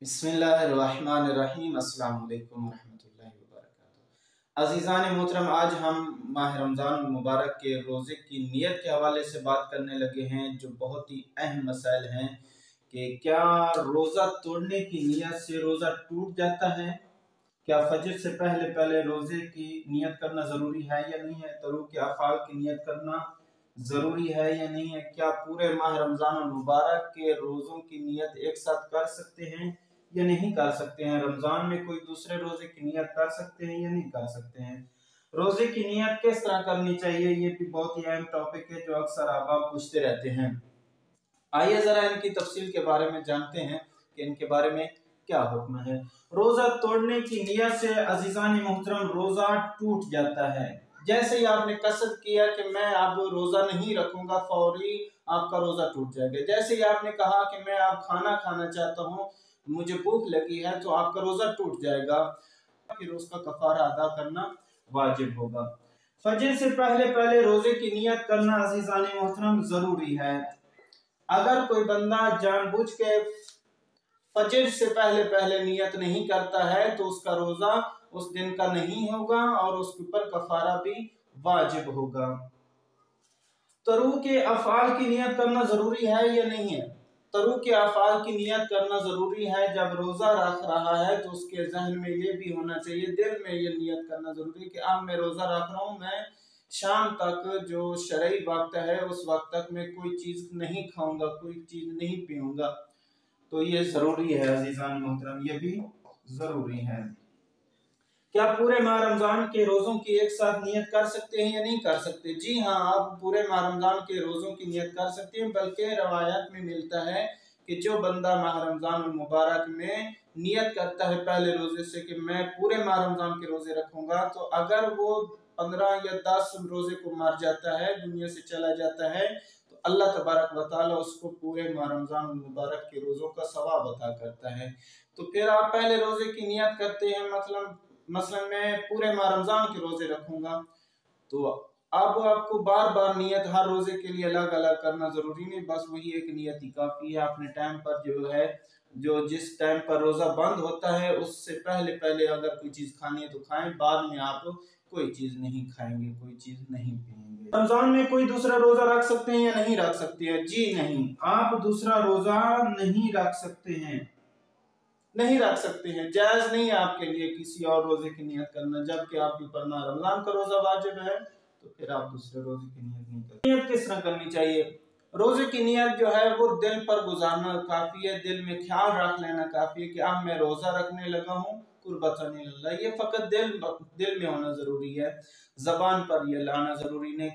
बिस्मिल्लाहिर्रहमानिर्रहीम। अस्सलाम वालेकुम रहमतुल्लाहि व बरकातुहू। अज़ीज़ान मोहतरम, आज हम माह रमज़ान मुबारक के रोज़े की नियत के हवाले से बात करने लगे हैं, जो बहुत ही अहम मसाइल हैं कि क्या रोज़ा तोड़ने की नियत से रोज़ा टूट जाता है, क्या फजर से पहले पहले रोज़े की नियत करना ज़रूरी है या नहीं है, तरूक अफ़ाल की नियत करना ज़रूरी है या नहीं है, क्या पूरे माह रमज़ान मुबारक के रोज़ों की नियत एक साथ कर सकते हैं या नहीं कर सकते हैं, रमज़ान में कोई दूसरे रोज़े की नियत कर सकते हैं या नहीं कर सकते हैं, रोज़े की नियत किस तरह करनी चाहिए, ये भी बहुत ही अहम टॉपिक है जो अक्सर आप पूछते रहते हैं। आइए ज़रा इनकी तफसील के बारे में जानते हैं कि इनके बारे में क्या हुक्म है। रोज़ा तोड़ने की नियत से अज़ीज़ान मोहतरम रोज़ा टूट जाता है। जैसे ही आपने कसद किया कि मैं अब रोज़ा नहीं रखूंगा, फौरी आपका रोज़ा टूट जाएगा। जैसे ही आपने कहा कि मैं अब खाना खाना चाहता हूँ, मुझे भूख लगी है, तो आपका रोज़ा टूट जाएगा, फिर उसका कफारा अदा करना वाजिब होगा। फजर से पहले पहले रोज़े की नियत करना अज़ीज़ान मोहतरम ज़रूरी है। अगर कोई बंदा जानबूझ के फजर से पहले पहले नियत नहीं करता है तो उसका रोजा उस दिन का नहीं होगा और उसके ऊपर कफारा भी वाजिब होगा। तरूक अफ़ाल की नियत करना जरूरी है या नहीं है? तरूक अफ़ाल की नियत करना जरूरी है। जब रोजा रख रहा है तो उसके जहन में ये भी होना चाहिए, दिल में ये नियत करना जरूरी है कि अब मैं रोजा रख रहा हूँ, मैं शाम तक जो शरई वक्त है उस वक्त तक मैं कोई चीज नहीं खाऊंगा, कोई चीज नहीं पीऊंगा। तो ये जरूरी है अजीजान मोहतरम, ये भी जरूरी है। क्या पूरे माह रमजान के रोजों की एक साथ नियत कर सकते हैं या नहीं कर सकते? जी हाँ, आप पूरे माह रमजान के रोजों की नियत कर सकते हैं। बल्कि रवायत में मिलता है कि जो बंदा माह रमजान मुबारक में नियत करता है पहले रोजे से कि मैं पूरे माह रमजान के रोजे रखूंगा, तो अगर वो 15 या 10 रोजे को मर जाता है, दुनिया से चला जाता है, तो अल्लाह तबारक व तआला उसको पूरे माह रमजान मुबारक के रोजों का सवाब अता करता है। तो फिर आप पहले रोजे की नियत करते हैं, मसलन मैं पूरे माह रमजान के रोजे रखूंगा, तो अब आपको बार बार नियत हर रोजे के लिए अलग अलग करना जरूरी नहीं, बस वही एक नियत ही काफी है। अपने टाइम पर जो है, जो जिस टाइम पर रोजा बंद होता है उससे पहले पहले अगर कोई चीज खानी है तो खाएं, बाद में आप कोई चीज नहीं खाएंगे, कोई चीज नहीं पिएंगे। रमजान में कोई दूसरा रोजा रख सकते हैं या नहीं रख सकते हैं? जी नहीं, आप दूसरा रोजा नहीं रख सकते हैं, नहीं रख सकते हैं। जायज नहीं है आपके लिए किसी और रोजे की नियत करना, जबकि आपके ऊपर माह रमजान का रोजा वाजिब है, तो फिर आप दूसरे रोजे की नियत नहीं करते। नियत किस तरह करनी चाहिए? रोजे की नियत जो है वो दिल पर गुजारना काफी है, दिल में ख्याल रख लेना काफी है कि अब मैं रोजा रखने लगा हूँ कुर्बतन इल्लाह। ये फकत दिल में होना जरूरी है, जबान पर ये लाना जरूरी नहीं।